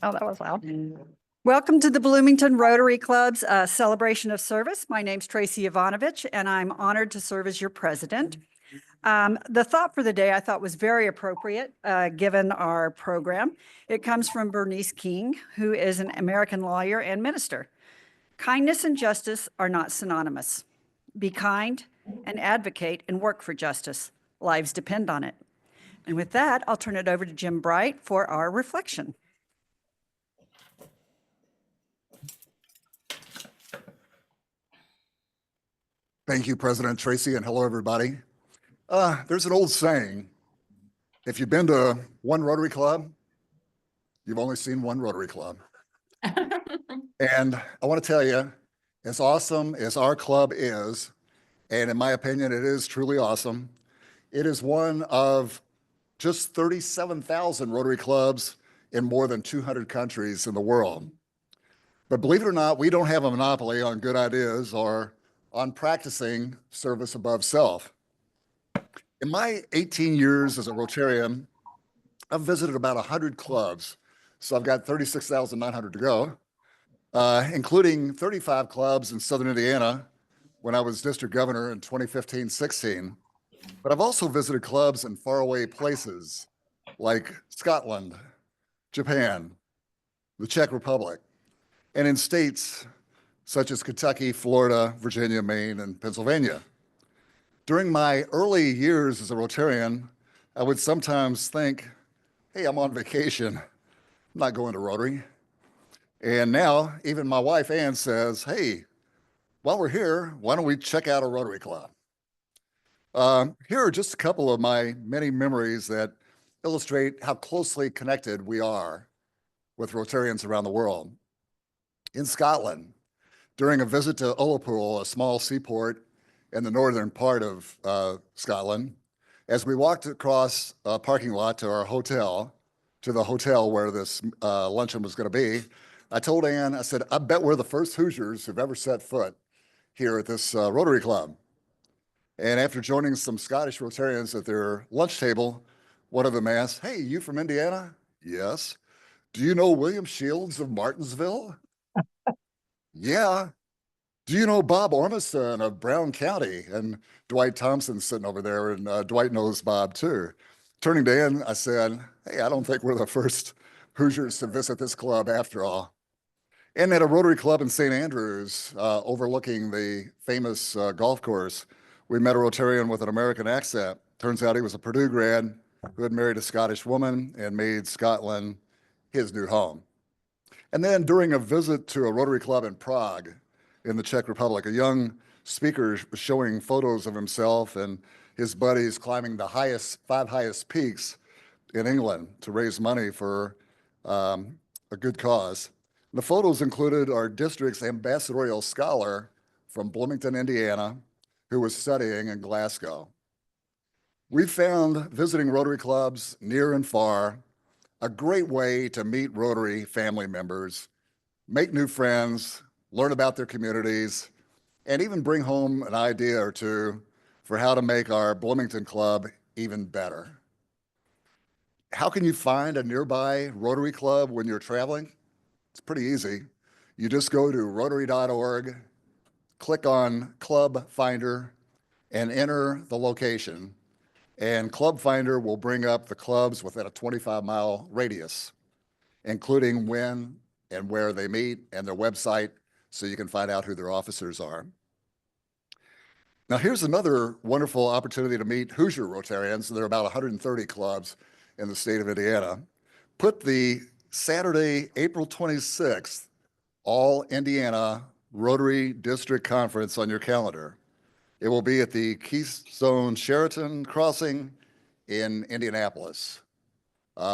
Oh, that was loud. Welcome to the Bloomington Rotary Club's celebration of service. My name's Tracy Ivanovich, and I'm honored to serve as your president. The thought for the day I thought was very appropriate given our program. It comes from Bernice King, who is an American lawyer and minister. Kindness and justice are not synonymous. Be kind and advocate and work for justice. Lives depend on it. And with that, I'll turn it over to Jim Bright for our reflection. Thank you, President Tracy, and hello, everybody. There's an old saying, if you've been to one Rotary Club, you've only seen one Rotary Club. And I want to tell you, as awesome as our club is, and in my opinion, it is truly awesome, it is one of just 37,000 Rotary clubs in more than 200 countries in the world. But believe it or not, we don't have a monopoly on good ideas or on practicing service above self. In my 18 years as a Rotarian, I've visited about 100 clubs, so I've got 36,900 to go, including 35 clubs in Southern Indiana when I was district governor in 2015-16. But I've also visited clubs in faraway places like Scotland, Japan, the Czech Republic, and in states such as Kentucky, Florida, Virginia, Maine, and Pennsylvania. During my early years as a Rotarian, I would sometimes think, hey, I'm on vacation, I'm not going to Rotary. And now even my wife, Ann, says, hey, while we're here, why don't we check out a Rotary Club? Here are just a couple of my many memories that illustrate how closely connected we are with Rotarians around the world. In Scotland, during a visit to Ullapool, a small seaport in the northern part of Scotland, as we walked across a parking lot to our hotel, to the hotel where this luncheon was going to be, I told Ann, I said, I bet we're the first Hoosiers who've ever set foot here at this Rotary Club. And after joining some Scottish Rotarians at their lunch table, one of them asked, hey, you from Indiana? Yes. Do you know William Shields of Martinsville? Yeah. Do you know Bob Ormiston of Brown County? And Dwight Thompson's sitting over there, and Dwight knows Bob too. Turning to Ann, I said, hey, I don't think we're the first Hoosiers to visit this club after all. And at a Rotary Club in St. Andrews, overlooking the famous golf course, we met a Rotarian with an American accent. Turns out he was a Purdue grad who had married a Scottish woman and made Scotland his new home. And then during a visit to a Rotary Club in Prague, in the Czech Republic, a young speaker was showing photos of himself and his buddies climbing the five highest peaks in England to raise money for a good cause. The photos included our district's ambassadorial scholar from Bloomington, Indiana, who was studying in Glasgow. We found visiting Rotary clubs near and far a great way to meet Rotary family members, make new friends, learn about their communities, and even bring home an idea or two for how to make our Bloomington Club even better. How can you find a nearby Rotary Club when you're traveling? It's pretty easy. You just go to rotary.org, click on Club Finder, and enter the location. And Club Finder will bring up the clubs within a 25-mile radius, including when and where they meet and their website, so you can find out who their officers are. Now, here's another wonderful opportunity to meet Hoosier Rotarians. There are about 130 clubs in the state of Indiana. Put the Saturday, April 26th, All Indiana Rotary District Conference on your calendar. It will be at the Keystone Sheraton Crossing in Indianapolis.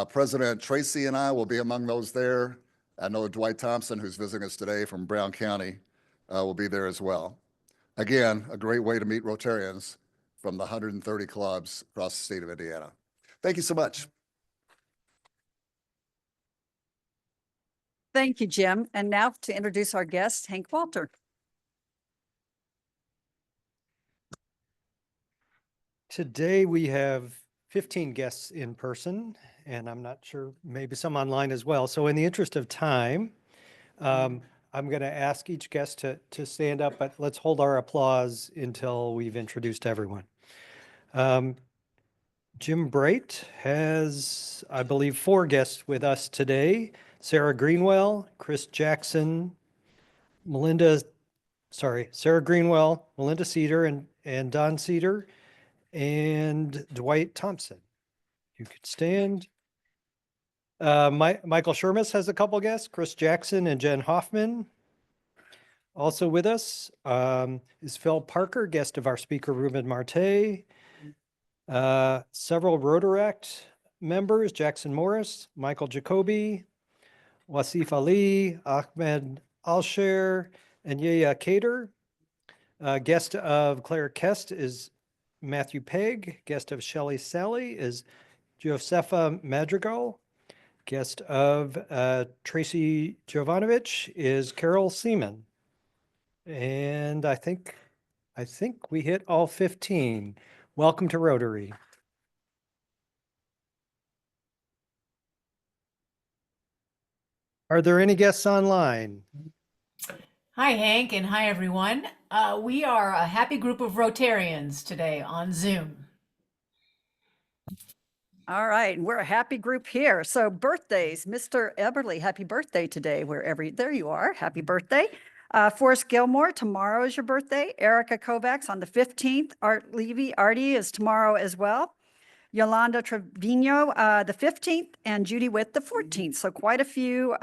President Tracy and I will be among those there. I know Dwight Thompson, who's visiting us today from Brown County, will be there as well. Again, a great way to meet Rotarians from the 130 clubs across the state of Indiana. Thank you so much. Thank you, Jim. And now to introduce our guest, Hank Walter. Today we have 15 guests in person, and I'm not sure, maybe some online as well. So in the interest of time, I'm going to ask each guest to stand up, but let's hold our applause until we've introduced everyone. Jim Bright has, I believe, 4 guests with us today. Sarah Greenwell, Chris Jackson, Sarah Greenwell, Melinda Cedar, and Don Cedar, and Dwight Thompson. You could stand. Michael Shermis has a couple guests, Chris Jackson and Jen Hoffman. Also with us is Phil Parker, guest of our speaker, Ruben Marte. Several Rotaract members, Jackson Morris, Michael Jacoby, Wasif Ali, Ahmed Alsher, and Yaya Kader. Guest of Claire Kest is Matthew Pegg. Guest of Shelley Sally is Josefa Madrigal. Guest of Tracy Jovanovich is Carol Seaman. And I think we hit all 15. Welcome to Rotary. Are there any guests online? Hi, Hank, and hi, everyone. We are a happy group of Rotarians today on Zoom. All right, and we're a happy group here. So birthdays, Mr. Eberly, happy birthday today, there you are, happy birthday. Forrest Gilmore, tomorrow is your birthday. Erica Kovacs on the 15th. Art Levy, Artie is tomorrow as well. Yolanda Trevino, the 15th, and Judy Witt, the 14th. So quite a few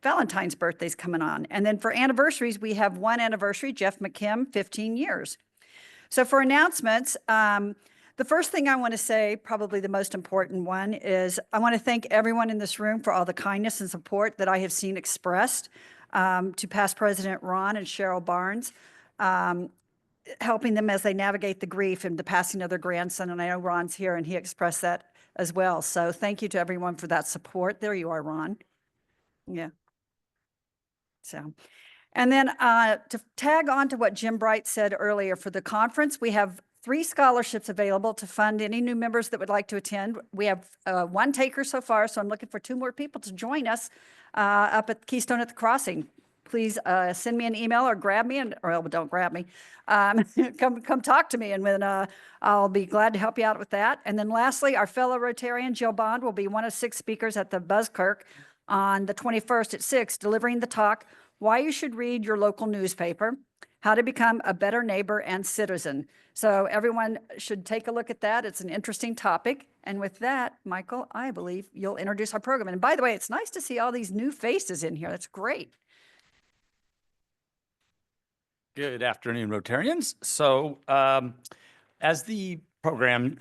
Valentine's birthdays coming on. And then for anniversaries, we have one anniversary, Jeff McKim, 15 years. So for announcements, the first thing I want to say, probably the most important one, is I want to thank everyone in this room for all the kindness and support that I have seen expressed to past President Ron and Cheryl Barnes, helping them as they navigate the grief and the passing of their grandson. And I know Ron's here and he expressed that as well. So thank you to everyone for that support. There you are, Ron. Yeah. So, and then to tag on to what Jim Bright said earlier, for the conference, we have 3 scholarships available to fund any new members that would like to attend. We have 1 taker so far, so I'm looking for 2 more people to join us up at Keystone at the Crossing. Please send me an email or grab me, or don't grab me. Come talk to me, and then I'll be glad to help you out with that. And then lastly, our fellow Rotarian Jill Bond will be one of 6 speakers at the Buzzkirk on the 21st at 6, delivering the talk, Why You Should Read Your Local Newspaper, How to Become a Better Neighbor and Citizen. So everyone should take a look at that. It's an interesting topic. And with that, Michael, I believe you'll introduce our program. And by the way, it's nice to see all these new faces in here. That's great. Good afternoon, Rotarians. So as the program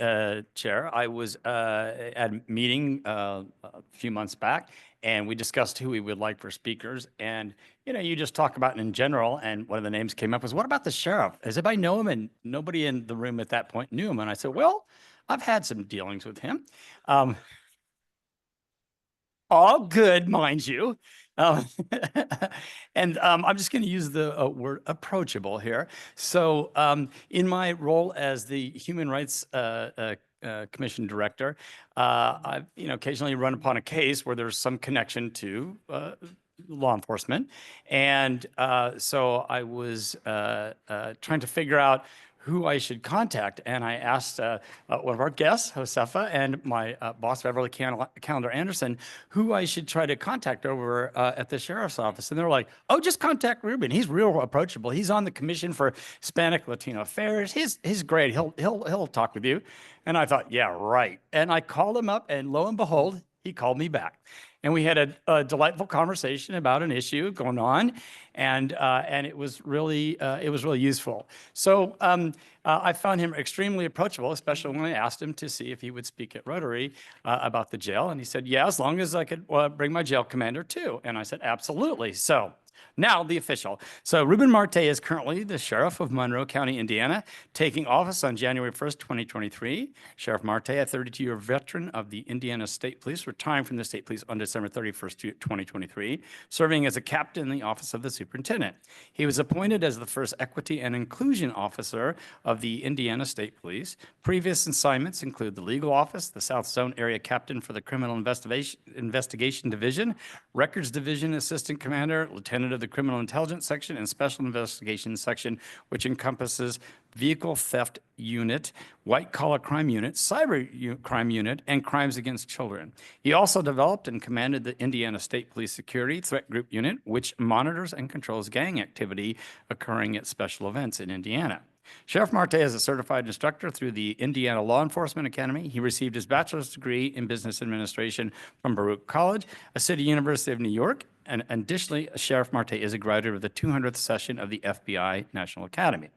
chair, I was at a meeting a few months back, and we discussed who we would like for speakers. And, you know, you just talk about it in general, and one of the names came up was, what about the sheriff? Does anybody know him? And nobody in the room at that point knew him. And I said, well, I've had some dealings with him. All good, mind you. And I'm just going to use the word approachable here. So in my role as the Human Rights Commission Director, I've occasionally run upon a case where there's some connection to law enforcement. And so I was trying to figure out who I should contact. And I asked one of our guests, Josefa, and my boss, Beverly Calendar Anderson, who I should try to contact over at the sheriff's office. And they're like, oh, just contact Ruben. He's real approachable. He's on the Commission for Hispanic Latino Affairs. He's great. He'll talk with you. And I thought, yeah, right. And I called him up, and lo and behold, he called me back. And we had a delightful conversation about an issue going on, and it was really useful. So I found him extremely approachable, especially when I asked him to see if he would speak at Rotary about the jail, and he said, yeah, as long as I could bring my jail commander too. And I said, absolutely. So Now, the official. So Ruben Marte is currently the Sheriff of Monroe County, Indiana, taking office on January 1st, 2023. Sheriff Marte, a 32-year veteran of the Indiana State Police, retiring from the State Police on December 31st, 2023, serving as a captain in the Office of the Superintendent. He was appointed as the first Equity and Inclusion Officer of the Indiana State Police. Previous assignments include the Legal Office, the South Zone Area Captain for the Criminal Investigation Division, Records Division Assistant Commander, Lieutenant of the Criminal Intelligence Section, and Special Investigations Section, which encompasses Vehicle Theft Unit, White Collar Crime Unit, Cyber Crime Unit, and Crimes Against Children. He also developed and commanded the Indiana State Police Security Threat Group Unit, which monitors and controls gang activity occurring at special events in Indiana. Sheriff Marte is a certified instructor through the Indiana Law Enforcement Academy. He received his bachelor's degree in business administration from Baruch College, a city university of New York, and additionally, Sheriff Marte is a graduate of the 200th session of the FBI National Academy.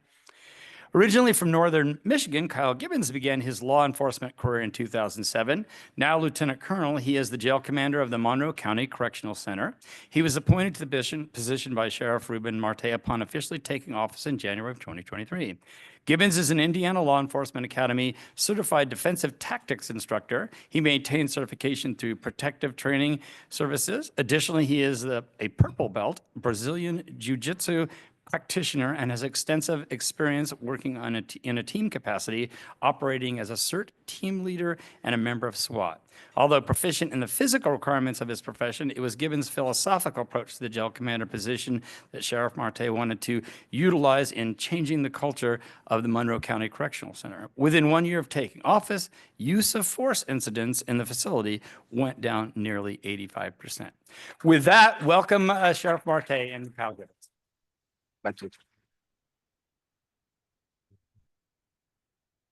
Originally from northern Michigan, Kyle Gibbons began his law enforcement career in 2007. Now Lieutenant Colonel, he is the jail commander of the Monroe County Correctional Center. He was appointed to the position by Sheriff Ruben Marte upon officially taking office in January of 2023. Gibbons is an Indiana Law Enforcement Academy certified defensive tactics instructor. He maintains certification through Protective Training Services. Additionally, he is a purple belt Brazilian Jiu-Jitsu practitioner and has extensive experience working in a team capacity, operating as a CERT team leader and a member of SWAT. Although proficient in the physical requirements of his profession, it was Gibbons' philosophical approach to the jail commander position that Sheriff Marte wanted to utilize in changing the culture of the Monroe County Correctional Center. Within 1 year of taking office, use of force incidents in the facility went down nearly 85%. With that, welcome Sheriff Marte and Kyle Gibbons. Thank you.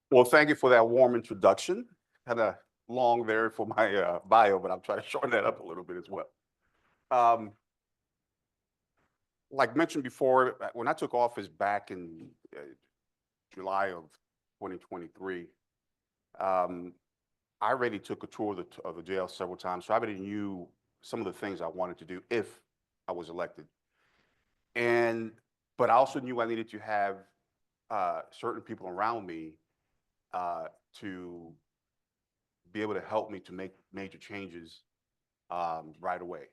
Well, thank you for that warm introduction. Kind of long there for my bio, but I'm trying to shorten that up a little bit as well. Like mentioned before, when I took office back in July of 2023, I already took a tour of the jail several times, so I already knew some of the things I wanted to do if I was elected. But I also knew I needed to have certain people around me to be able to help me to make major changes right away.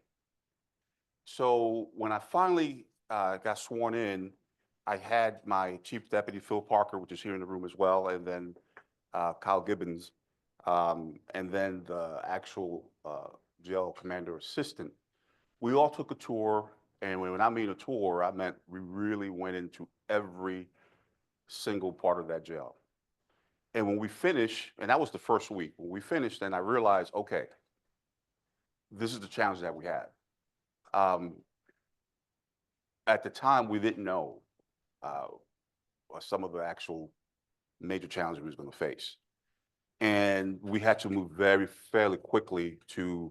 So when I finally got sworn in, I had my Chief Deputy Phil Parker, which is here in the room as well, and then Kyle Gibbons, and then the actual jail commander assistant. We all took a tour. And when I mean a tour, I meant we really went into every single part of that jail. And when we finished, and that was the first week, when we finished, then I realized, okay, this is the challenge that we had. At the time, we didn't know some of the actual major challenges we was going to face. And we had to move fairly quickly to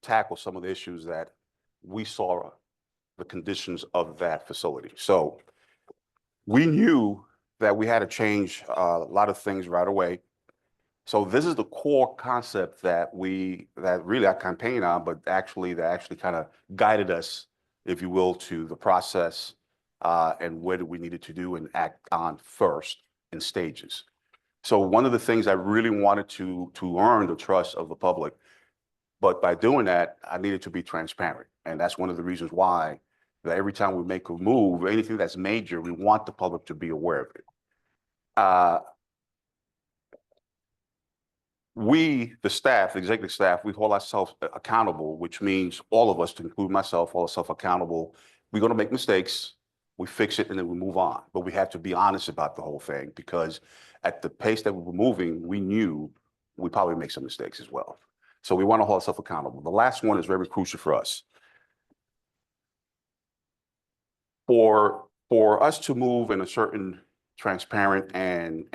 tackle some of the issues that we saw the conditions of that facility. So we knew that we had to change a lot of things right away. So this is the core concept that really I campaigned on, but that actually kind of guided us, if you will, to the process and what we needed to do and act on first in stages. So one of the things I really wanted to earn the trust of the public, but by doing that, I needed to be transparent. And that's one of the reasons why that every time we make a move, anything that's major, we want the public to be aware of it. We, the staff, the executive staff, we hold ourselves accountable, which means all of us, to include myself, hold ourselves accountable. We're going to make mistakes, we fix it, and then we move on. But we have to be honest about the whole thing, because at the pace that we were moving, we knew we'd probably make some mistakes as well. So we want to hold ourselves accountable. The last one is very crucial for us. For us to move in a certain transparent and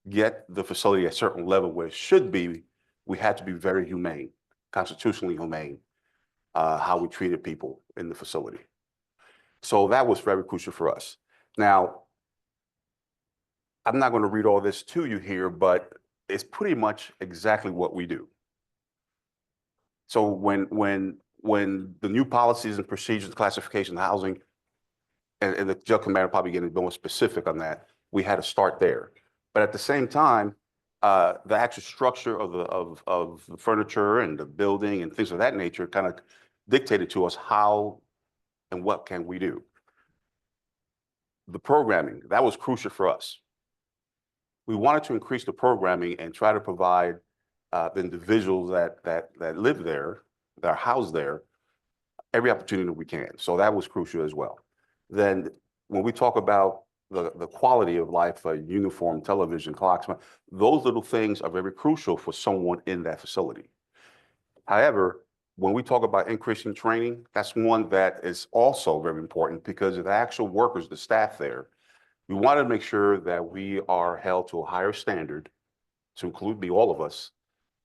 get the facility at a certain level where it should be, we had to be very humane, constitutionally humane, how we treated people in the facility. So that was very crucial for us. Now, I'm not going to read all this to you here, but it's pretty much exactly what we do. So when when the new policies and procedures, classification, housing, and the jail commander probably getting more specific on that, we had to start there. But at the same time, the actual structure of the furniture and the building and things of that nature kind of dictated to us how and what can we do. The programming, that was crucial for us. We wanted to increase the programming and try to provide the individuals that live there, that are housed there, every opportunity we can. So that was crucial as well. Then when we talk about the quality of life, uniform, television, clocks, those little things are very crucial for someone in that facility. However, when we talk about increasing training, that's one that is also very important because the actual workers, the staff there, we want to make sure that we are held to a higher standard to include all of us,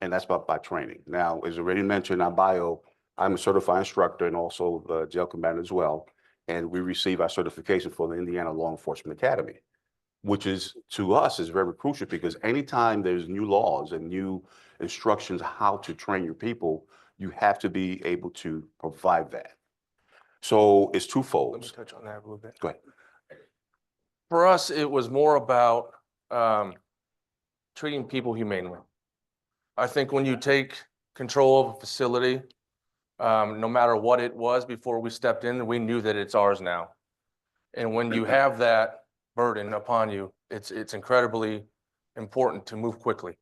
and that's by training. Now, as already mentioned on bio, I'm a certified instructor and also the jail commander as well, and we receive our certification for the Indiana Law Enforcement Academy, which is, to us, is very crucial because anytime there's new laws and new instructions how to train your people, you have to be able to provide that. So it's twofold. Let me touch on that a little bit. Go ahead. For us, it was more about treating people humanely. I think when you take control of a facility, no matter what it was before we stepped in, we knew that it's ours now. And when you have that burden upon you, it's incredibly important to move quickly.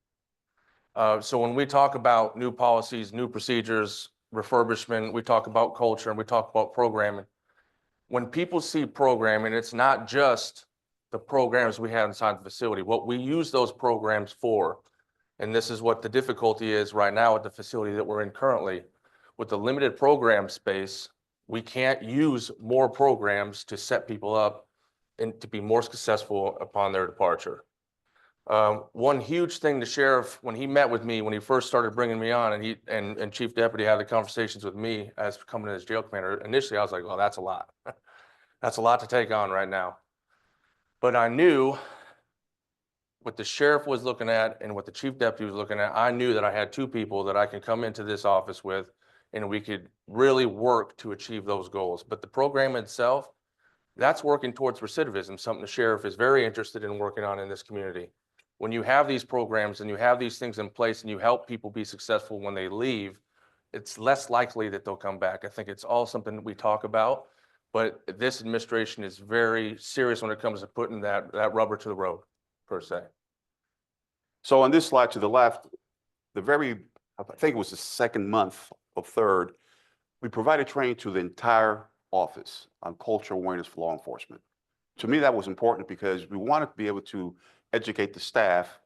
So when we talk about new policies, new procedures, refurbishment, we talk about culture and we talk about programming. When people see programming, it's not just the programs we have inside the facility. What we use those programs for, and this is what the difficulty is right now at the facility that we're in currently, with the limited program space, we can't use more programs to set people up and to be more successful upon their departure. One huge thing the sheriff, when he met with me, when he first started bringing me on, and he and Chief Deputy had the conversations with me as coming in as jail commander, initially I was like, well, that's a lot. That's a lot to take on right now. But I knew what the sheriff was looking at and what the chief deputy was looking at. I knew that I had two people that I can come into this office with, and we could really work to achieve those goals. But the program itself, that's working towards recidivism, something the sheriff is very interested in working on in this community. When you have these programs and you have these things in place and you help people be successful when they leave, it's less likely that they'll come back. I think it's all something that we talk about, but this administration is very serious when it comes to putting that rubber to the road, per se. So on this slide to the left, I think it was the second month or third, we provided training to the entire office on cultural awareness for law enforcement. To me, that was important because we wanted to be able to educate the staff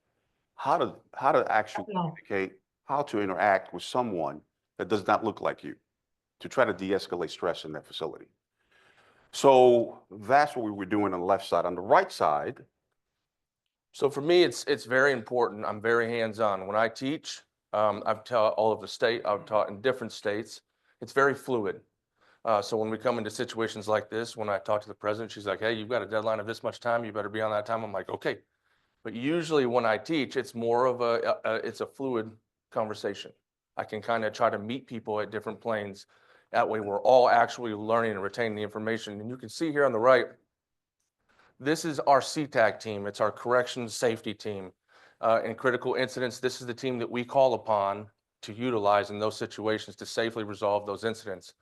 how to actually communicate, how to interact with someone that does not look like you, to try to de-escalate stress in that facility. So that's what we were doing on the left side. On the right side. So for me, it's very important. I'm very hands-on. When I teach, I've taught all over the state. I've taught in different states. It's very fluid. So when we come into situations like this, when I talk to the president, she's like, hey, you've got a deadline of this much time. You better be on that time. I'm like, okay. But usually when I teach, it's more of it's a fluid conversation. I can kind of try to meet people at different planes. That way we're all actually learning and retaining the information. And you can see here on the right, this is our CTAC team. It's our corrections safety team. In critical incidents, this is the team that we call upon to utilize in those situations to safely resolve those incidents.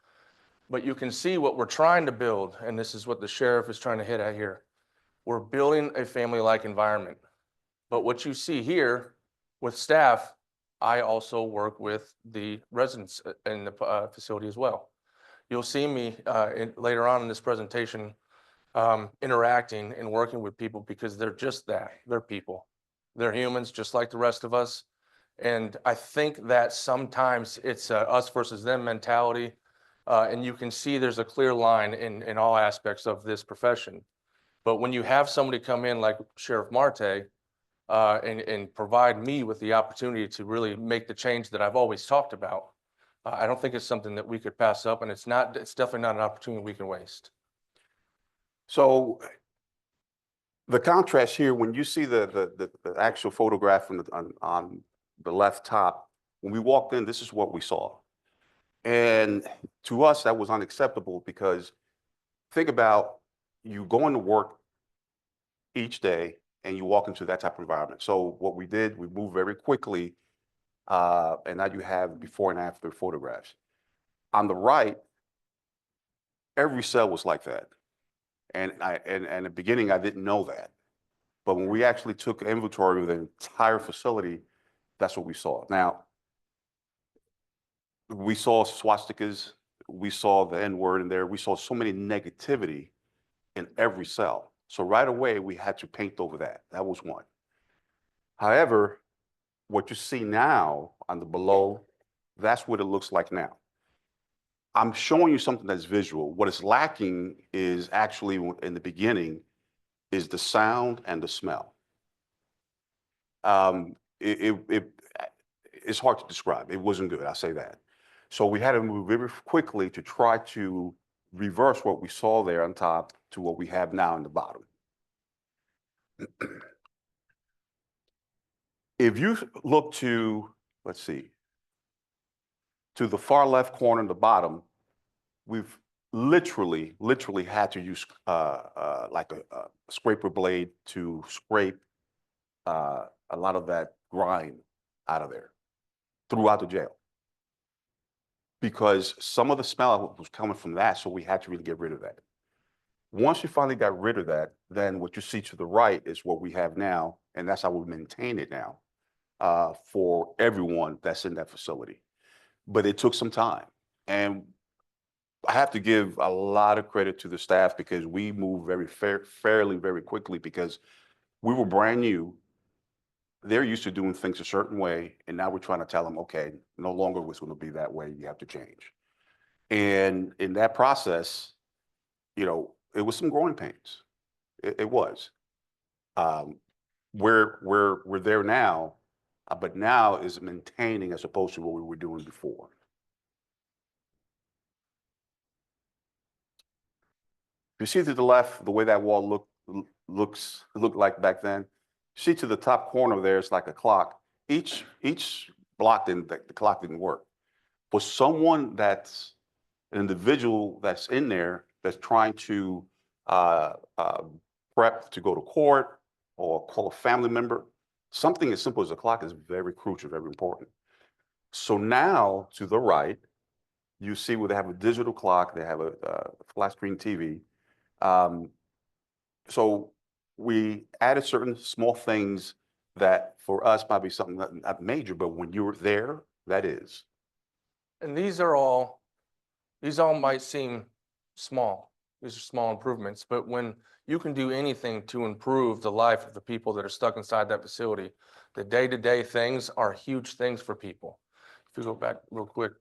But you can see what we're trying to build, and this is what the sheriff is trying to hit at here. We're building a family-like environment. But what you see here with staff, I also work with the residents in the facility as well. You'll see me later on in this presentation interacting and working with people because they're just that. They're people. They're humans just like the rest of us. And I think that sometimes it's us versus them mentality. And you can see there's a clear line in all aspects of this profession. But when you have somebody come in like Sheriff Marte and provide me with the opportunity to really make the change that I've always talked about, I don't think it's something that we could pass up, and it's definitely not an opportunity we can waste. So the contrast here, when you see the actual photograph on the left top, when we walked in, this is what we saw. And to us, that was unacceptable because think about you going to work each day and you walk into that type of environment. So what we did, we moved very quickly, and now you have before and after photographs. On the right, every cell was like that. And in the beginning, I didn't know that. But when we actually took inventory of the entire facility, that's what we saw. Now, we saw swastikas, we saw the N-word in there, we saw so many negativity in every cell. So right away, we had to paint over that. That was one. However, what you see now on the below, that's what it looks like now. I'm showing you something that's visual. What is lacking is actually in the beginning is the sound and the smell. It's hard to describe. It wasn't good, I'll say that. So we had to move very quickly to try to reverse what we saw there on top to what we have now in the bottom. If you look to, let's see, to the far left corner in the bottom, we've literally had to use like a scraper blade to scrape a lot of that grime out of there throughout the jail. Because some of the smell was coming from that, so we had to really get rid of that. Once you finally got rid of that, then what you see to the right is what we have now, and that's how we maintain it now for everyone that's in that facility. But it took some time. And I have to give a lot of credit to the staff because we moved fairly very quickly because we were brand new. They're used to doing things a certain way, and now we're trying to tell them, okay, no longer was going to be that way. You have to change. And in that process, you know, it was some growing pains. It was. We're there now, but now is maintaining as opposed to what we were doing before. You see to the left, the way that wall looked like back then. See to the top corner there, it's like a clock. Each block the clock didn't work. For someone that's an individual that's in there that's trying to prep to go to court or call a family member, something as simple as a clock is very crucial, very important. So now to the right, you see where they have a digital clock, they have a flat screen TV. So we added certain small things that for us might be something not major, but when you're there, that is. And these all might seem small. These are small improvements, but when you can do anything to improve the life of the people that are stuck inside that facility, the day-to-day things are huge things for people. If you go back real quick,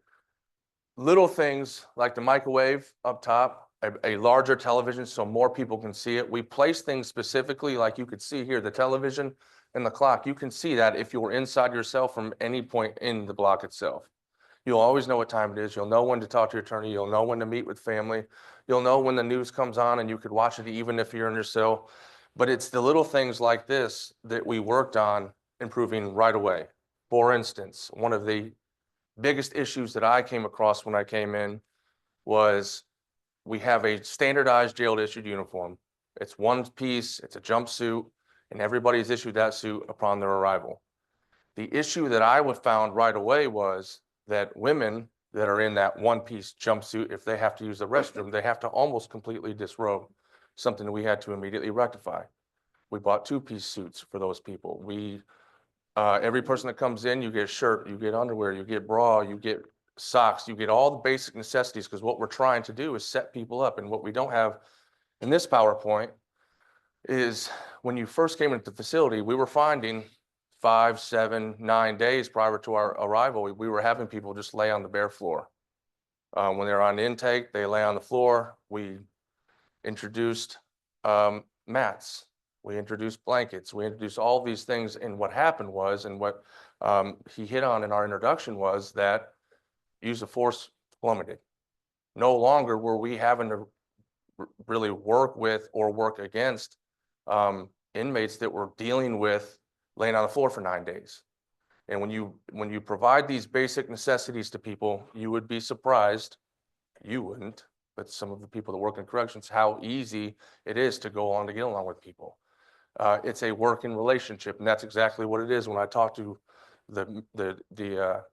little things like the microwave up top, a larger television so more people can see it. We place things specifically like you could see here, the television and the clock. You can see that if you're inside yourself from any point in the block itself. You'll always know what time it is. You'll know when to talk to your attorney. You'll know when to meet with family. You'll know when the news comes on and you could watch it even if you're in your cell. But it's the little things like this that we worked on improving right away. For instance, one of the biggest issues that I came across when I came in was we have a standardized jail issued uniform. It's one piece, it's a jumpsuit, and everybody's issued that suit upon their arrival. The issue that I found right away was that women that are in that one-piece jumpsuit, if they have to use the restroom, they have to almost completely disrobe, something that we had to immediately rectify. We bought two-piece suits for those people. Every person that comes in, you get a shirt, you get underwear, you get bra, you get socks, you get all the basic necessities, because what we're trying to do is set people up. And what we don't have in this PowerPoint is when you first came into the facility, we were finding 5, 7, 9 days prior to our arrival, we were having people just lay on the bare floor. When they're on intake, they lay on the floor. We introduced mats. We introduced blankets. We introduced all these things. And what happened was, and what he hit on in our introduction was that use of force plummeted. No longer were we having to really work with or work against inmates that were dealing with laying on the floor for 9 days. And when you provide these basic necessities to people, you would be surprised, you wouldn't, but some of the people that work in corrections, how easy it is to go on to get along with people. It's a working relationship, and that's exactly what it is when I talk to the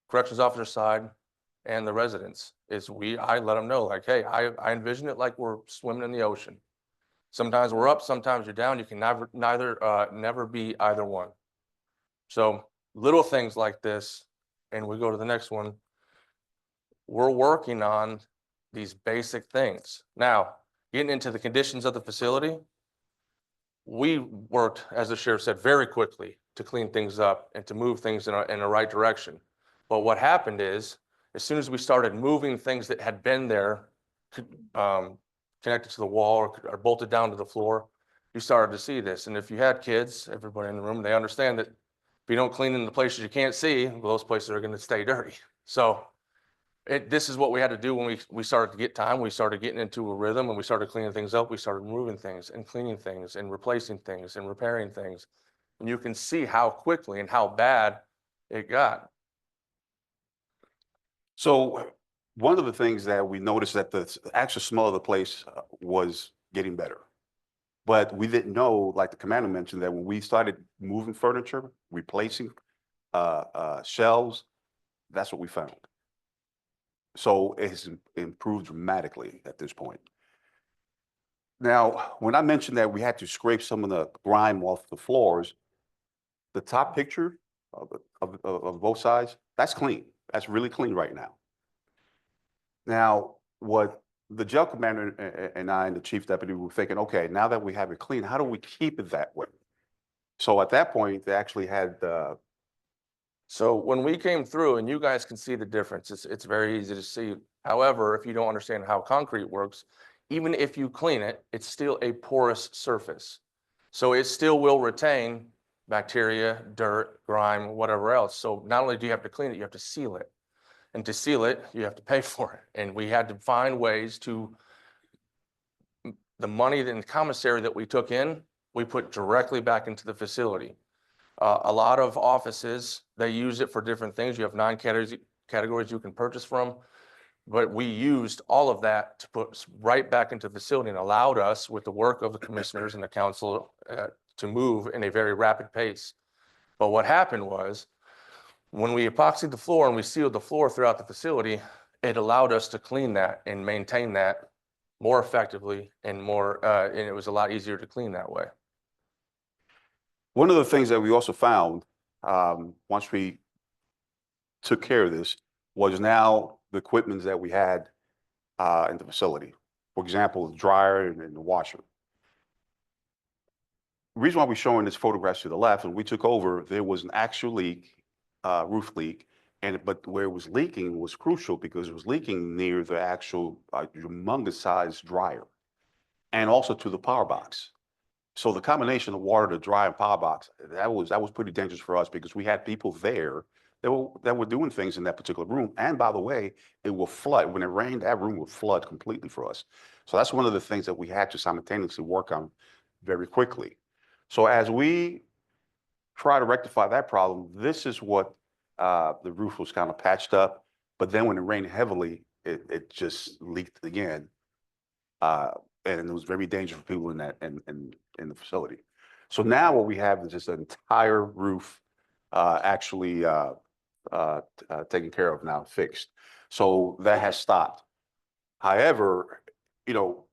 corrections officer side and the residents. I let them know, like, hey, I envision it like we're swimming in the ocean. Sometimes we're up, sometimes you're down. You can never be either one. So little things like this, and we go to the next one. We're working on these basic things. Now, getting into the conditions of the facility, we worked, as the sheriff said, very quickly to clean things up and to move things in the right direction. But what happened is, as soon as we started moving things that had been there, connected to the wall or bolted down to the floor, you started to see this. And if you had kids, everybody in the room, they understand that if you don't clean in the places you can't see, well, those places are going to stay dirty. So this is what we had to do when we started to get time. We started getting into a rhythm, and we started cleaning things up. We started moving things and cleaning things and replacing things and repairing things. And you can see how quickly and how bad it got. So one of the things that we noticed that the actual smell of the place was getting better. But we didn't know, like the commander mentioned, that when we started moving furniture, replacing shelves, that's what we found. So it has improved dramatically at this point. Now, when I mentioned that we had to scrape some of the grime off the floors, the top picture of both sides, that's clean. That's really clean right now. Now, what the jail commander and I and the chief deputy were thinking, okay, now that we have it clean, how do we keep it that way? So at that point, they actually had So when we came through, and you guys can see the difference, it's very easy to see. However, if you don't understand how concrete works, even if you clean it, it's still a porous surface. So it still will retain bacteria, dirt, grime, whatever else. So not only do you have to clean it, you have to seal it. And to seal it, you have to pay for it. And we had to find ways to, the money in the commissary that we took in, we put directly back into the facility. A lot of offices, they use it for different things. You have 9 categories you can purchase from, but we used all of that to put right back into the facility and allowed us, with the work of the commissioners and the council, to move in a very rapid pace. But what happened was, when we epoxied the floor and we sealed the floor throughout the facility, it allowed us to clean that and maintain that more effectively and and it was a lot easier to clean that way. one of the things that we also found once we took care of this was now the equipment that we had in the facility. For example, the dryer and the washer. The reason why we're showing this photographs to the left, when we took over, there was an actual leak, roof leak, but where it was leaking was crucial because it was leaking near the actual humongous size dryer and also to the power box. So the combination of water, the dryer, and power box, that was pretty dangerous for us because we had people there that were doing things in that particular room. And by the way, it will flood. When it rained, that room would flood completely for us. So that's one of the things that we had to simultaneously work on very quickly. So as we try to rectify that problem, this is what the roof was kind of patched up. But then when it rained heavily, it just leaked again. And it was very dangerous for people in the facility. So now what we have is just an entire roof actually taken care of now, fixed. So that has stopped. However, you know,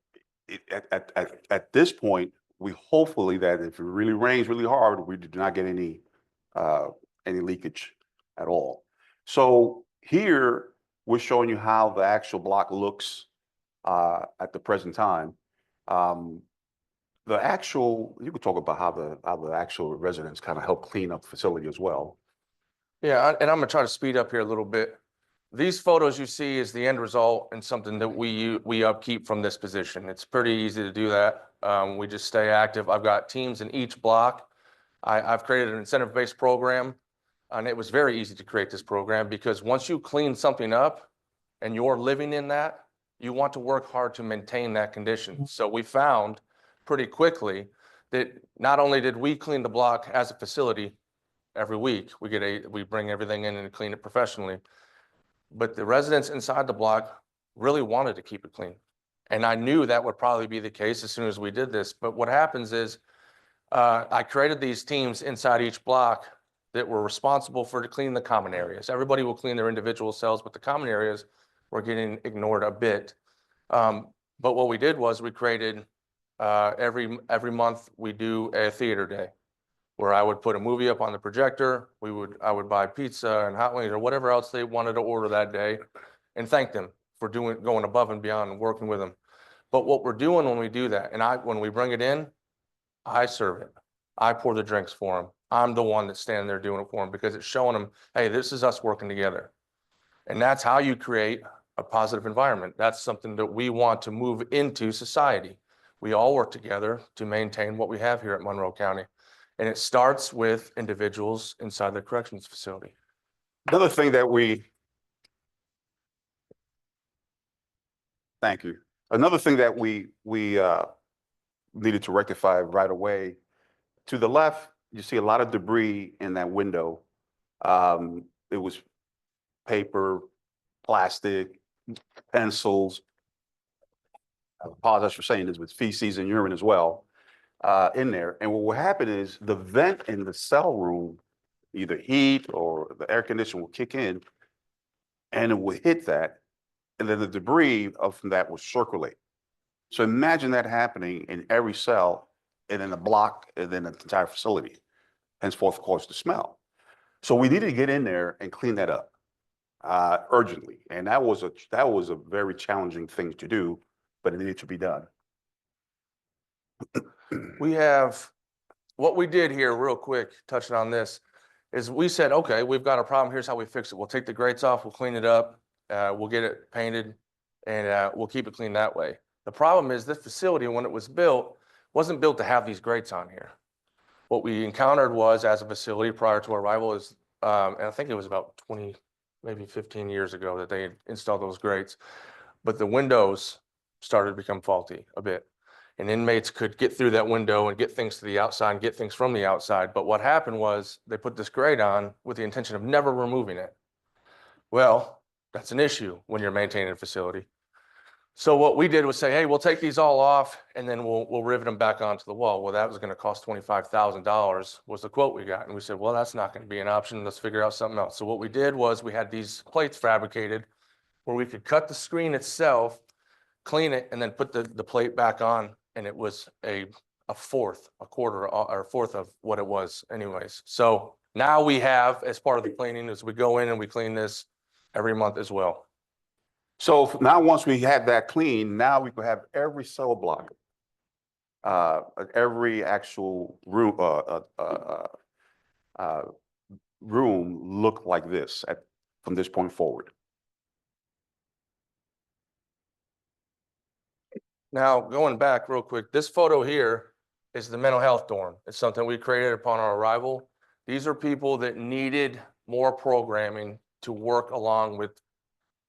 at this point, we hopefully that if it really rains really hard, we do not get any leakage at all. So here we're showing you how the actual block looks at the present time. You could talk about how the actual residents kind of help clean up the facility as well. Yeah, and I'm gonna try to speed up here a little bit. These photos you see is the end result and something that we upkeep from this position. It's pretty easy to do that. We just stay active. I've got teams in each block. I've created an incentive-based program, and it was very easy to create this program because once you clean something up and you're living in that, you want to work hard to maintain that condition. So we found pretty quickly that not only did we clean the block as a facility, every week. We bring everything in and clean it professionally. But the residents inside the block really wanted to keep it clean. And I knew that would probably be the case as soon as we did this. But what happens is I created these teams inside each block that were responsible for cleaning the common areas. Everybody will clean their individual cells, but the common areas were getting ignored a bit. But what we did was we created every month we do a theater day where I would put a movie up on the projector. I would buy pizza and hot wings or whatever else they wanted to order that day and thank them for going above and beyond and working with them. But what we're doing when we do that, and when we bring it in, I serve it. I pour the drinks for them. I'm the one that's standing there doing it for them because it's showing them, hey, this is us working together. And that's how you create a positive environment. That's something that we want to move into society. We all work together to maintain what we have here at Monroe County. And it starts with individuals inside the corrections facility. Another thing that thank you. Another thing that we needed to rectify right away. To the left, you see a lot of debris in that window. It was paper, plastic, pencils. I apologize for saying this, with feces and urine as well in there. And what will happen is the vent in the cell room, either heat or the air conditioner will kick in and it will hit that. And then the debris from that will circulate. So imagine that happening in every cell and in a block and then the entire facility, henceforth, of course, the smell. So we needed to get in there and clean that up urgently. And that was a very challenging thing to do, but it needed to be done. What we did here real quick, touching on this, is we said, okay, we've got a problem. Here's how we fix it. We'll take the grates off, we'll clean it up, we'll get it painted, and we'll keep it clean that way. The problem is this facility, when it was built, wasn't built to have these grates on here. What we encountered was, as a facility prior to our arrival, is, and I think it was about 20, maybe 15 years ago that they installed those grates, but the windows started to become faulty a bit. And inmates could get through that window and get things to the outside and get things from the outside. But what happened was they put this grate on with the intention of never removing it. Well, that's an issue when you're maintaining a facility. So what we did was say, hey, we'll take these all off and then we'll rivet them back onto the wall. Well, that was going to cost $25,000 was the quote we got. And we said, well, that's not going to be an option. Let's figure out something else. So what we did was we had these plates fabricated where we could cut the screen itself, clean it, and then put the plate back on. And it was a fourth of what it was anyways. So now we have, as part of the cleaning, is we go in and we clean this every month as well. So now once we had that clean, now we could have every cell block, every actual room, room look like this from this point forward. Now, going back real quick, this photo here is the mental health dorm. It's something we created upon our arrival. These are people that needed more programming to work along with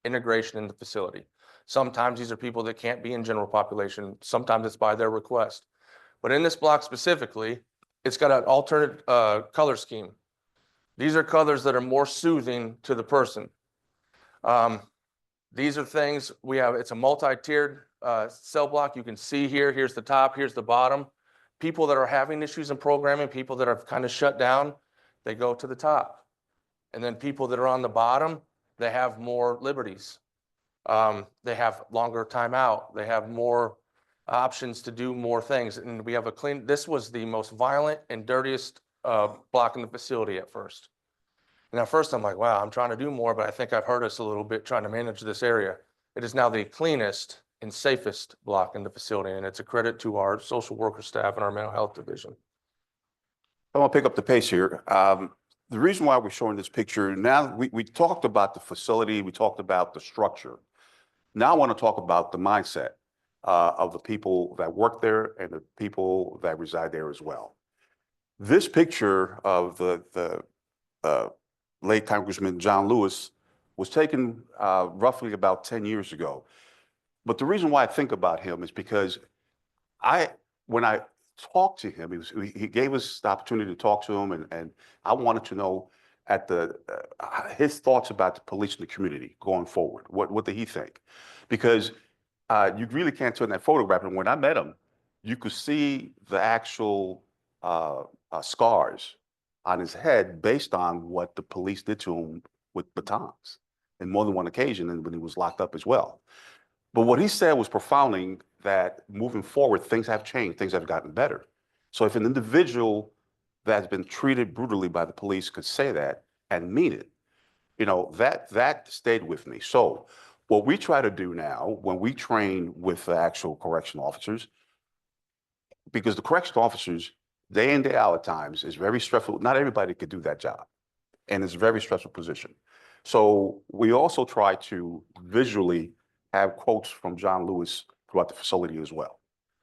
integration in the facility. Sometimes these are people that can't be in general population. Sometimes it's by their request. But in this block specifically, it's got an alternate color scheme. These are colors that are more soothing to the person. These are things we have. It's a multi-tiered cell block. You can see here, here's the top, here's the bottom. People that are having issues in programming, people that are kind of shut down, they go to the top. And then people that are on the bottom, they have more liberties. They have longer timeout. They have more options to do more things. And we have this was the most violent and dirtiest block in the facility at first. And at first I'm like, wow, I'm trying to do more, but I think I've hurt us a little bit trying to manage this area. It is now the cleanest and safest block in the facility. And it's a credit to our social worker staff and our mental health division. I want to pick up the pace here. The reason why we're showing this picture now, we talked about the facility, we talked about the structure. Now I want to talk about the mindset of the people that work there and the people that reside there as well. This picture of the late Congressman John Lewis was taken roughly about 10 years ago. But the reason why I think about him is because when I talked to him. He gave us the opportunity to talk to him, and I wanted to know at his thoughts about the police in the community going forward. What did he think? Because you really can't turn that photograph. And when I met him, you could see the actual scars on his head based on what the police did to him with batons in more than one occasion, and when he was locked up as well. But what he said was profounding, that moving forward, things have changed, things have gotten better. So if an individual that's been treated brutally by the police could say that and mean it, you know, that stayed with me. So what we try to do now when we train with the actual correctional officers, because the correctional officers, day in, day out at times, is very stressful. Not everybody could do that job, and it's a very stressful position. So we also try to visually have quotes from John Lewis throughout the facility as well,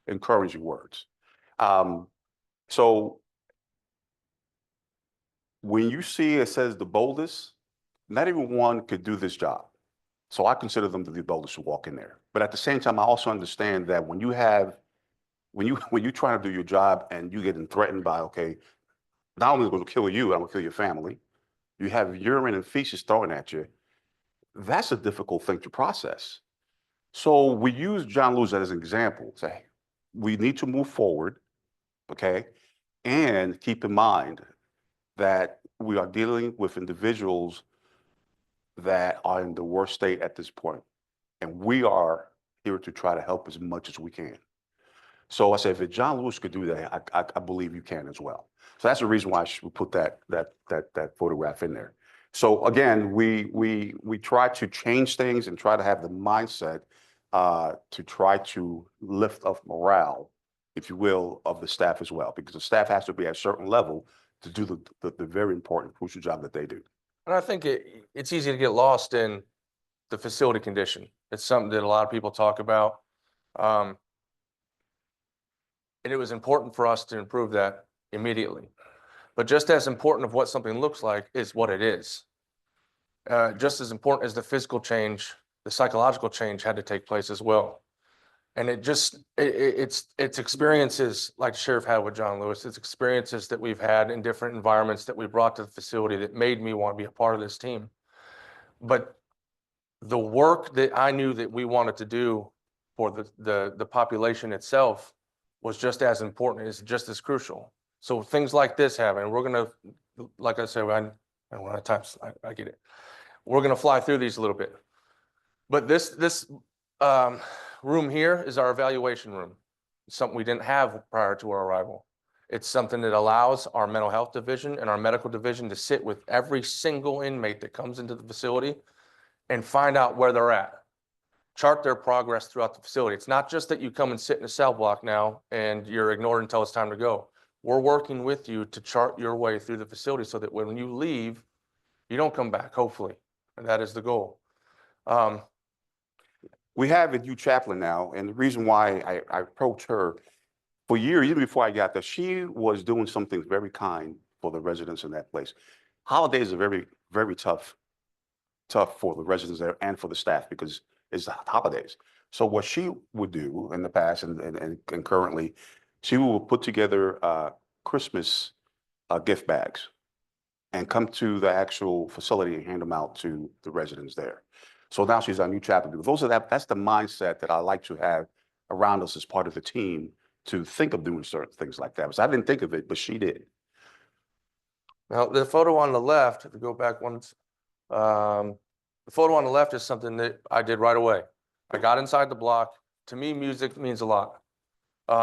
encouraging words. So when you see it says the boldest, not everyone could do this job. So I consider them to be the boldest who walk in there. But at the same time, I also understand that when you're trying to do your job and you getting threatened by, okay, not only is it going to kill you, I'm going to kill your family. You have urine and feces thrown at you. That's a difficult thing to process. So we use John Lewis as an example. Say, we need to move forward, okay? And keep in mind that we are dealing with individuals that are in the worst state at this point. And we are here to try to help as much as we can. So I said, if John Lewis could do that, I believe you can as well. So that's the reason why we put that photograph in there. So again, we try to change things and try to have the mindset to try to lift up morale, if you will, of the staff as well, because the staff has to be at a certain level to do the very important, crucial job that they do. And I think it's easy to get lost in the facility condition. It's something that a lot of people talk about. And it was important for us to improve that immediately. But just as important of what something looks like is what it is. Just as important as the physical change, the psychological change had to take place as well. And it's experiences like the sheriff had with John Lewis. It's experiences that we've had in different environments that we brought to the facility that made me want to be a part of this team. But the work that I knew that we wanted to do for the population itself was just as important, is just as crucial. So things like this happen. We're gonna, like I said, I don't want to time. I get it. We're gonna fly through these a little bit. But this room here is our evaluation room. It's something we didn't have prior to our arrival. It's something that allows our mental health division and our medical division to sit with every single inmate that comes into the facility and find out where they're at. Chart their progress throughout the facility. It's not just that you come and sit in a cell block now and you're ignored until it's time to go. We're working with you to chart your way through the facility so that when you leave, you don't come back, hopefully. And that is the goal. We have a new chaplain now, and the reason why I approached her for years, even before I got there, she was doing something very kind for the residents in that place. Holidays are very, very tough for the residents there and for the staff because it's the holidays. So what she would do in the past and currently, she will put together Christmas gift bags and come to the actual facility and hand them out to the residents there. So now she's our new chaplain. That's the mindset that I like to have around us as part of the team, to think of doing certain things like that. So I didn't think of it, but she did. Now, the photo on the left, if you go back once, the photo on the left is something that I did right away. I got inside the block. To me, music means a lot.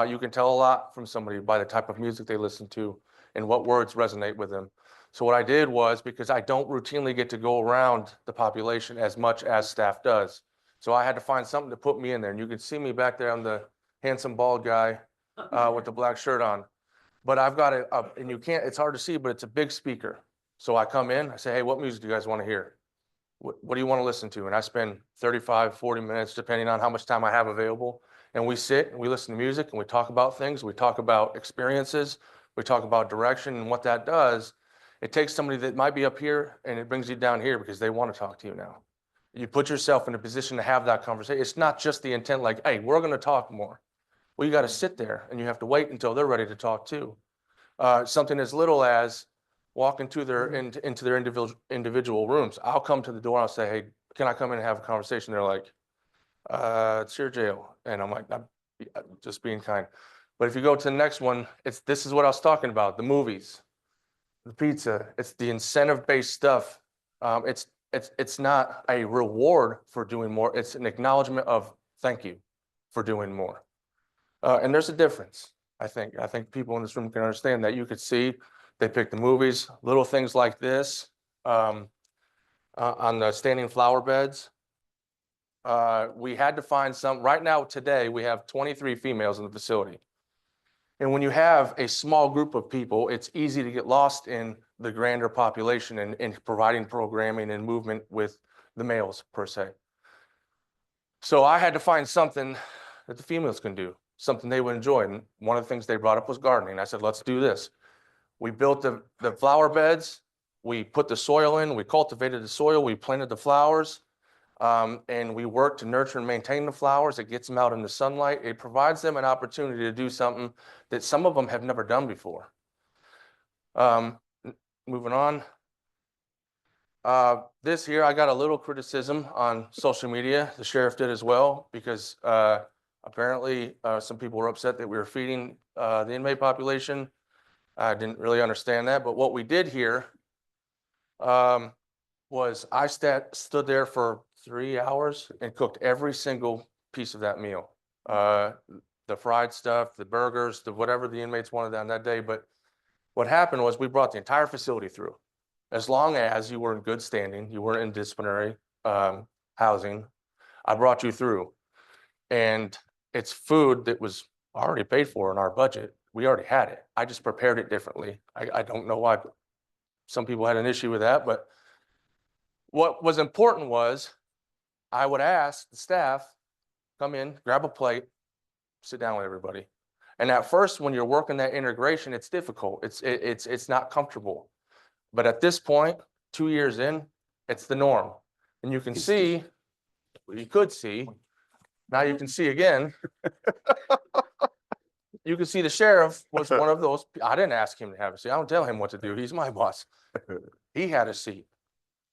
You can tell a lot from somebody by the type of music they listen to and what words resonate with them. So what I did was, because I don't routinely get to go around the population as much as staff does, so I had to find something to put me in there. And you can see me back there. I'm the handsome bald guy with the black shirt on. But I've got and you can't, it's hard to see, but it's a big speaker. So I come in, I say, hey, what music do you guys want to hear? What do you want to listen to? And I spend 35, 40 minutes, depending on how much time I have available. And we sit and we listen to music and we talk about things. We talk about experiences. We talk about direction, and what that does. It takes somebody that might be up here and it brings you down here because they want to talk to you now. You put yourself in a position to have that conversation. It's not just the intent like, hey, we're going to talk more. Well, you got to sit there and you have to wait until they're ready to talk too. Something as little as walk into their into their individual rooms. I'll come to the door and I'll say, hey, can I come in and have a conversation? They're like, it's your jail. And I'm like, I'm just being kind. But if you go to the next one, this is what I was talking about, the movies, the pizza, it's the incentive-based stuff. It's not a reward for doing more. It's an acknowledgement of thank you for doing more. And there's a difference. I think people in this room can understand that. You could see they pick the movies, little things like this, on the standing flower beds. We had to find some, right now today, we have 23 females in the facility. And when you have a small group of people, it's easy to get lost in the grander population and providing programming and movement with the males per se. So I had to find something that the females can do, something they would enjoy. And one of the things they brought up was gardening. I said, let's do this. We built the flower beds. We put the soil in, we cultivated the soil, we planted the flowers, and we work to nurture and maintain the flowers. It gets them out in the sunlight. It provides them an opportunity to do something that some of them have never done before. Moving on. This here, I got a little criticism on social media. The sheriff did as well, because apparently some people were upset that we were feeding the inmate population. I didn't really understand that, but what we did here was I stood there for 3 hours and cooked every single piece of that meal. The fried stuff, the burgers, the whatever the inmates wanted on that day. But what happened was we brought the entire facility through. As long as you were in good standing, you weren't in disciplinary housing, I brought you through. And it's food that was already paid for in our budget. We already had it. I just prepared it differently. I don't know why some people had an issue with that, but what was important was I would ask the staff, come in, grab a plate, sit down with everybody. And at first, when you're working that integration, it's difficult. It's not comfortable. But at this point, 2 years in, it's the norm. And you can see, you could see, now you can see again. You can see the sheriff was one of those. I didn't ask him to have a seat. I don't tell him what to do. He's my boss. He had a seat.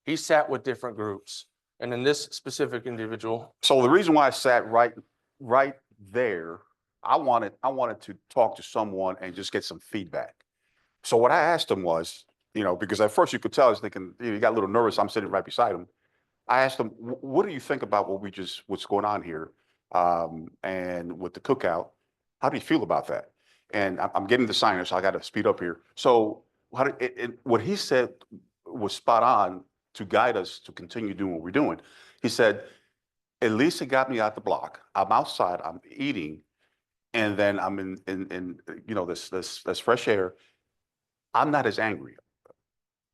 He sat with different groups. And then this specific individual. So the reason why I sat right there, I wanted to talk to someone and just get some feedback. So what I asked him was, because at first you could tell I was thinking, he got a little nervous. I'm sitting right beside him. I asked him, what do you think about what's going on here? And with the cookout, how do you feel about that? And I'm getting the signer, so I got to speed up here. So what he said was spot on to guide us to continue doing what we're doing. He said, at least it got me out the block. I'm outside, I'm eating, and then I'm in this fresh air. I'm not as angry.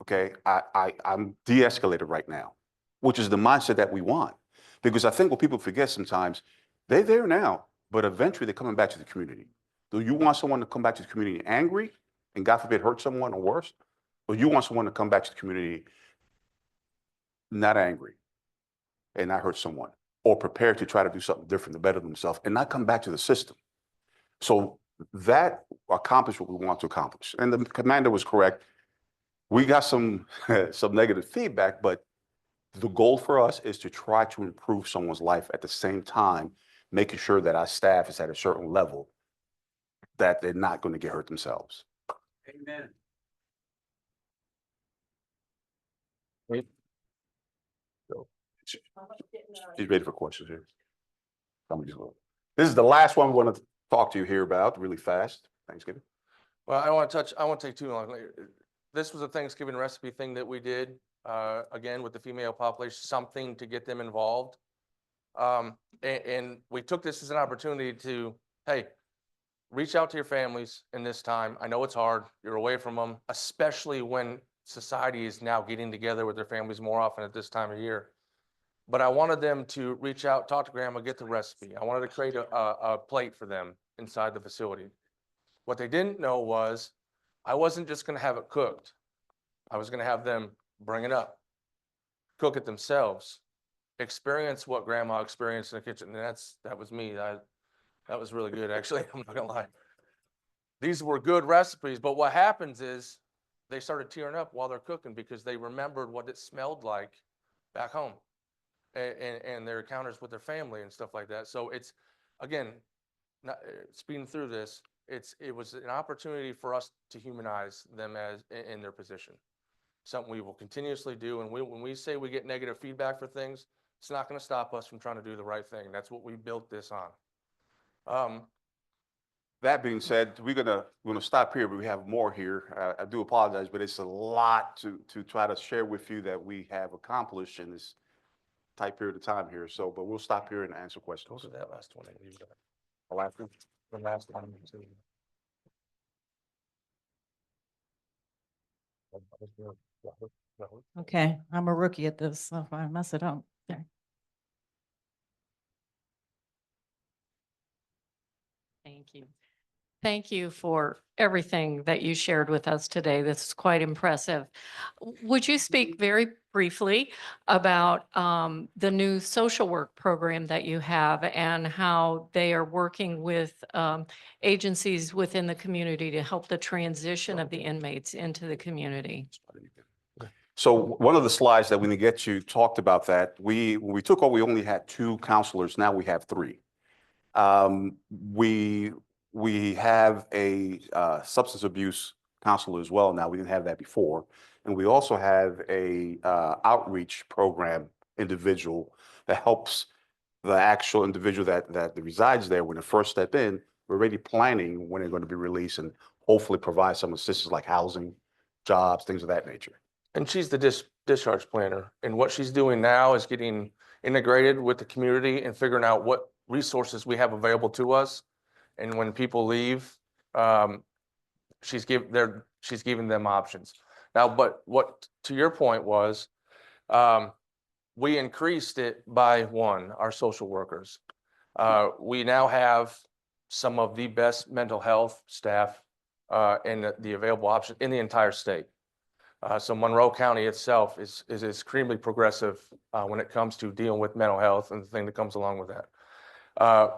Okay, I'm de-escalated right now, which is the mindset that we want. Because I think what people forget sometimes, they're there now, but eventually they're coming back to the community. Do you want someone to come back to the community angry and God forbid hurt someone or worse? Or you want someone to come back to the community not angry and not hurt someone, or prepared to try to do something different to better themselves and not come back to the system? So that accomplished what we want to accomplish. And the commander was correct. We got some negative feedback, but the goal for us is to try to improve someone's life at the same time, making sure that our staff is at a certain level that they're not going to get hurt themselves. Amen. She's ready for questions here. This is the last one we want to talk to you here about really fast. Thanksgiving. Well, I won't take too long. This was a Thanksgiving recipe thing that we did, again, with the female population, something to get them involved. And we took this as an opportunity to, hey, reach out to your families in this time. I know it's hard. You're away from them, especially when society is now getting together with their families more often at this time of year. But I wanted them to reach out, talk to grandma, get the recipe. I wanted to create a plate for them inside the facility. What they didn't know was I wasn't just going to have it cooked. I was going to have them bring it up, cook it themselves, experience what grandma experienced in the kitchen. And that was me. That was really good, actually. I'm not gonna lie. These were good recipes, but what happens is they started tearing up while they're cooking because they remembered what it smelled like back home and their encounters with their family and stuff like that. So it's, again, not, speeding through this, it was an opportunity for us to humanize them as in their position. Something we will continuously do. And when we say we get negative feedback for things, it's not going to stop us from trying to do the right thing. That's what we built this on. That being said, we're gonna stop here, but we have more here. I do apologize, but it's a lot to try to share with you that we have accomplished in this tight period of time here. So, but we'll stop here and answer Go questions. to that last one. And leave that. The last one? The last one. Too. Okay, I'm a rookie at this, so if I mess it up. Okay. Thank you. Thank you for everything that you shared with us today. This is quite impressive. Would you speak very briefly about the new social work program that you have and how they are working with agencies within the community to help the transition of the inmates into the community? So one of the slides that we didn't get to talked about that. When we took over, we only had 2 counselors. Now we have 3. We have a substance abuse counselor as well now. We didn't have that before. And we also have a outreach program individual that helps the actual individual that resides there when they first step in. We're already planning when they're going to be released and hopefully provide some assistance like housing, jobs, things of that nature. And she's the discharge planner. And what she's doing now is getting integrated with the community and figuring out what resources we have available to us. And when people leave, she's giving them options. Now, but what to your point was, we increased it by 1, our social workers. We now have some of the best mental health staff and the available option in the entire state. So Monroe County itself is extremely progressive when it comes to dealing with mental health and the thing that comes along with that.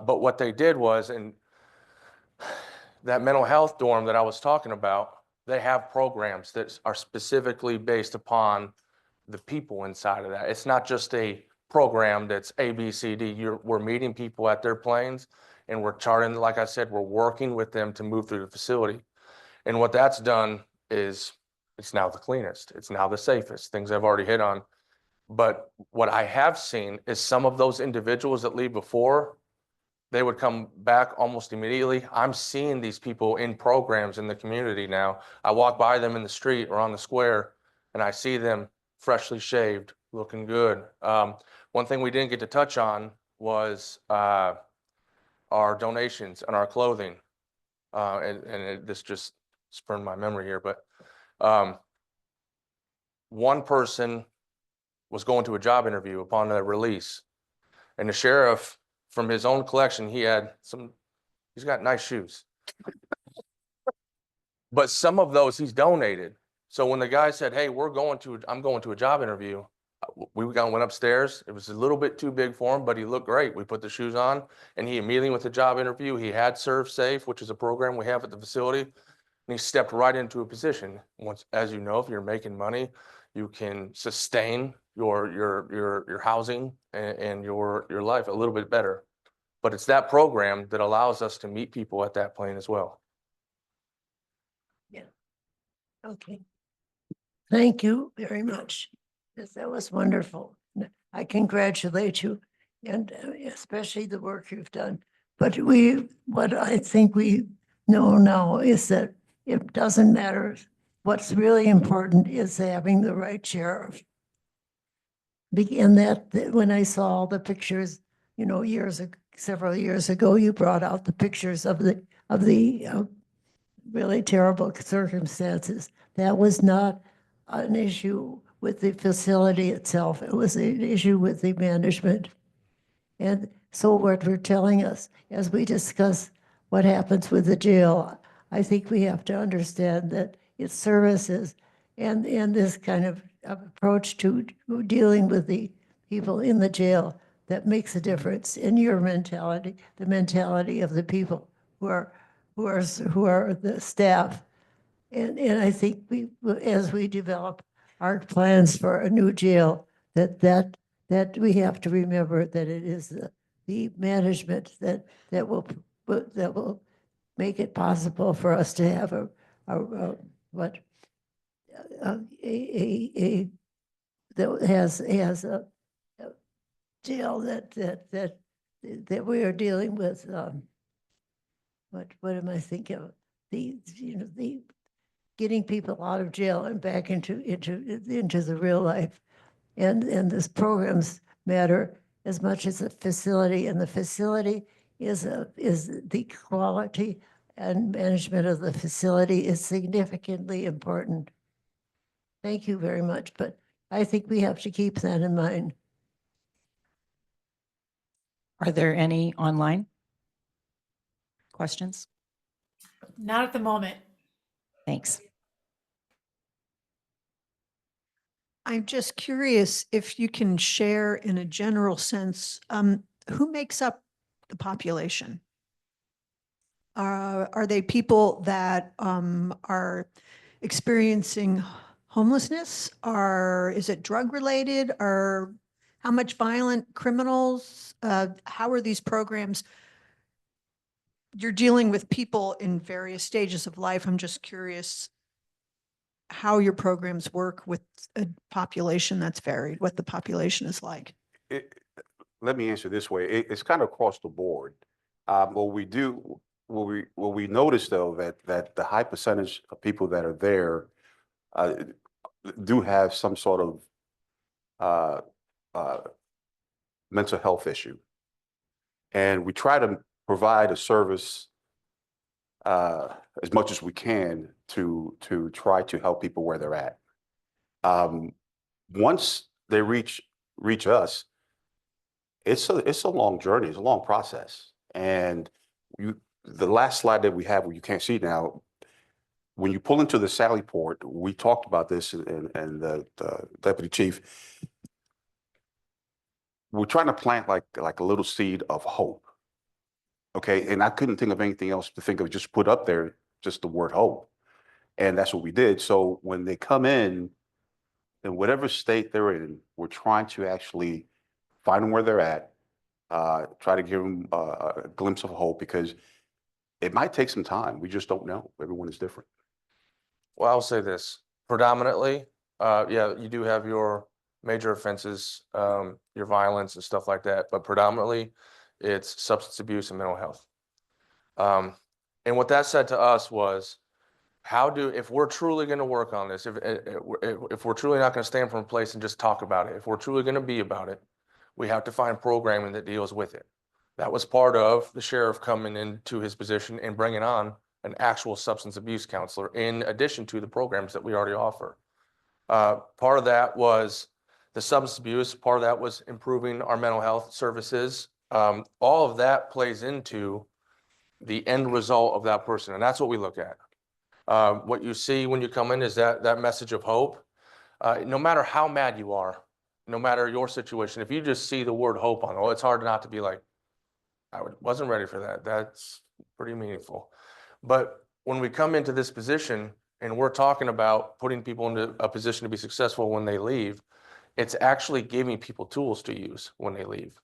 But what they did was, in that mental health dorm that I was talking about, they have programs that are specifically based upon the people inside of that. It's not just a program that's A, B, C, D. We're meeting people at their planes and we're charting, like I said, we're working with them to move through the facility. And what that's done is it's now the cleanest. It's now the safest, things I've already hit on. But what I have seen is some of those individuals that leave before, they would come back almost immediately. I'm seeing these people in programs in the community now. I walk by them in the street or on the square and I see them freshly shaved, looking good. One thing we didn't get to touch on was our donations and our clothing. This just spurned my memory here, but one person was going to a job interview upon a release, and the sheriff, from his own collection, he's got nice shoes. But some of those he's donated. So when the guy said, hey, I'm going to a job interview, we went upstairs. It was a little bit too big for him, but he looked great. We put the shoes on and he immediately went to the job interview. He had Serve Safe, which is a program we have at the facility. And he stepped right into a position. Once, as you know, if you're making money, you can sustain your housing and your life a little bit better. But it's that program that allows us to meet people at that plane as well. Yeah. Okay. Thank you very much. That was wonderful. I congratulate you, and especially the work you've done. But what I think we know now is that it doesn't matter. What's really important is having the right sheriff. And that when I saw the pictures, several years ago, you brought out the pictures of the really terrible circumstances. That was not an issue with the facility itself. It was an issue with the management. And so what we're telling us as we discuss what happens with the jail, I think we have to understand that its services and this kind of approach to dealing with the people in the jail that makes a difference in your mentality, the mentality of the people who are the staff. And I think as we develop our plans for a new jail, that we have to remember that it is the management that will make it possible for us to have a that has a jail that we are dealing with. What am I thinking of? The getting people out of jail and back into the real life, and this programs matter as much as the facility, and the facility is the quality and management of the facility is significantly important. Thank you very much, but I think we have to keep that in mind. Are there any online questions? Not at the moment. Thanks. I'm just curious if you can share in a general sense, who makes up the population? Are they people that are experiencing homelessness? Is it drug related? Or how much violent criminals? How are these programs? You're dealing with people in various stages of life. I'm just curious how your programs work with a population that's varied, what the population is like. Let me answer this way. It's kind of across the board. What we notice though, that the high percentage of people that are there do have some sort of mental health issue. And we try to provide a service as much as we can to try to help people where they're at. Once they reach us, it's a long journey, it's a long process. And the last slide that we have, where you can't see now, when you pull into the Sally Port, we talked about this, and the deputy chief, we're trying to plant like a little seed of hope. Okay, and I couldn't think of anything else to think of, just put up there just the word hope. And that's what we did. So when they come in whatever state they're in, we're trying to actually find them where they're at, try to give them a glimpse of hope, because it might take some time. We just don't know. Everyone is different. Well, I'll say this, predominantly, yeah, you do have your major offenses, your violence and stuff like that, but predominantly it's substance abuse and mental health. And what that said to us was, if we're truly going to work on this, if we're truly not going to stand from a place and just talk about it, if we're truly going to be about it, we have to find programming that deals with it. That was part of the sheriff coming into his position and bringing on an actual substance abuse counselor in addition to the programs that we already offer. Part of that was the substance abuse, part of that was improving our mental health services. All of that plays into the end result of that person, and that's what we look at. What you see when you come in is that message of hope. No matter how mad you are, no matter your situation, if you just see the word hope on it, it's hard not to be like, I wasn't ready for that. That's pretty meaningful. But when we come into this position and we're talking about putting people into a position to be successful when they leave, it's actually giving people tools to use when they leave.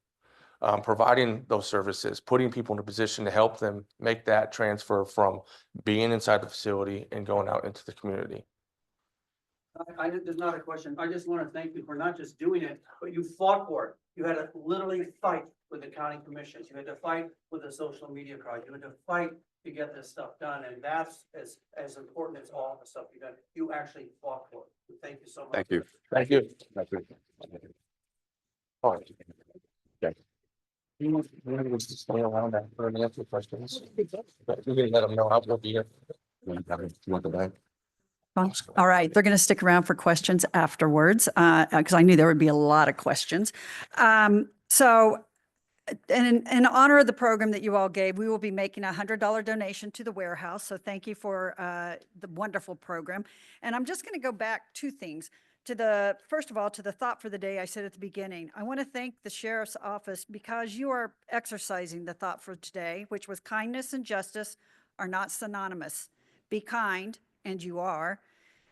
Providing those services, putting people in a position to help them make that transfer from being inside the facility and going out into the community. There's not a question. I just want to thank you for not just doing it, but you fought for it. You had to literally fight with the county commissions. You had to fight with the social media crowd. You had to fight to get this stuff done. And that's as important as all the stuff you done. You actually fought for it. Thank you so much. Thank you. Thank you. All right. You want to stay around after and answer questions? But you can let them know how we'll be here. You want the bag? All right, they're going to stick around for questions afterwards, because I knew there would be a lot of questions. So in honor of the program that you all gave, we will be making a $100 donation to the warehouse. So thank you for the wonderful program. And I'm just going to go back two things. First of all, to the thought for the day I said at the beginning, I want to thank the sheriff's office because you are exercising the thought for today, which was kindness and justice are not synonymous. Be kind, and you are,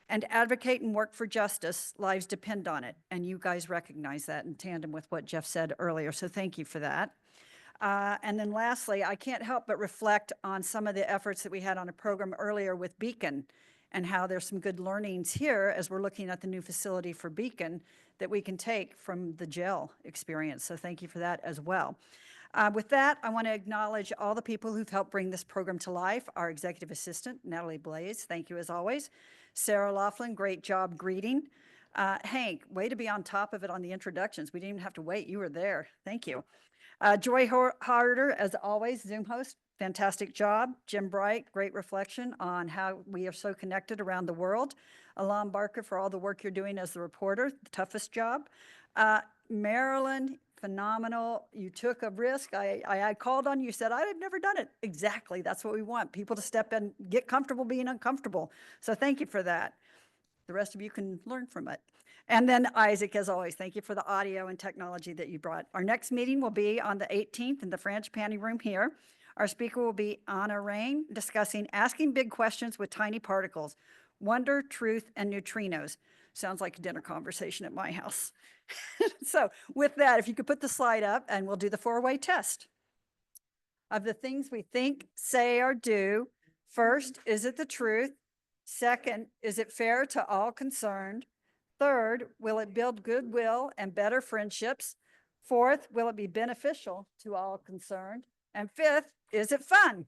and advocate and work for justice. Lives depend on it. And you guys recognize that in tandem with what Jeff said earlier. So thank you for that. And then lastly, I can't help but reflect on some of the efforts that we had on a program earlier with Beacon and how there's some good learnings here as we're looking at the new facility for Beacon that we can take from the jail experience. So thank you for that as well. With that, I want to acknowledge all the people who've helped bring this program to life. Our executive assistant, Natalie Blaze, thank you as always. Sarah Laughlin, great job greeting. Hank, way to be on top of it on the introductions. We didn't even have to wait. You were there. Thank you. Joy Harder, as always, Zoom host, fantastic job. Jim Bright, great reflection on how we are so connected around the world. Alam Barker, for all the work you're doing as the reporter, the toughest job. Marilyn, phenomenal. You took a risk. I called on you, said, I had never done it. Exactly. That's what we want. People to step in, get comfortable being uncomfortable. So thank you for that. The rest of you can learn from it. And then Isaac, as always, thank you for the audio and technology that you brought. Our next meeting will be on the 18th in the Frangipani room here. Our speaker will be Anna Rain, discussing asking big questions with tiny particles, wonder, truth, and neutrinos. Sounds like a dinner conversation at my house. So with that, if you could put the slide up and we'll do the 4-way test. Of the things we think, say, or do, first, is it the truth? Second, is it fair to all concerned? Third, will it build goodwill and better friendships? Fourth, will it be beneficial to all concerned? And fifth, is it fun?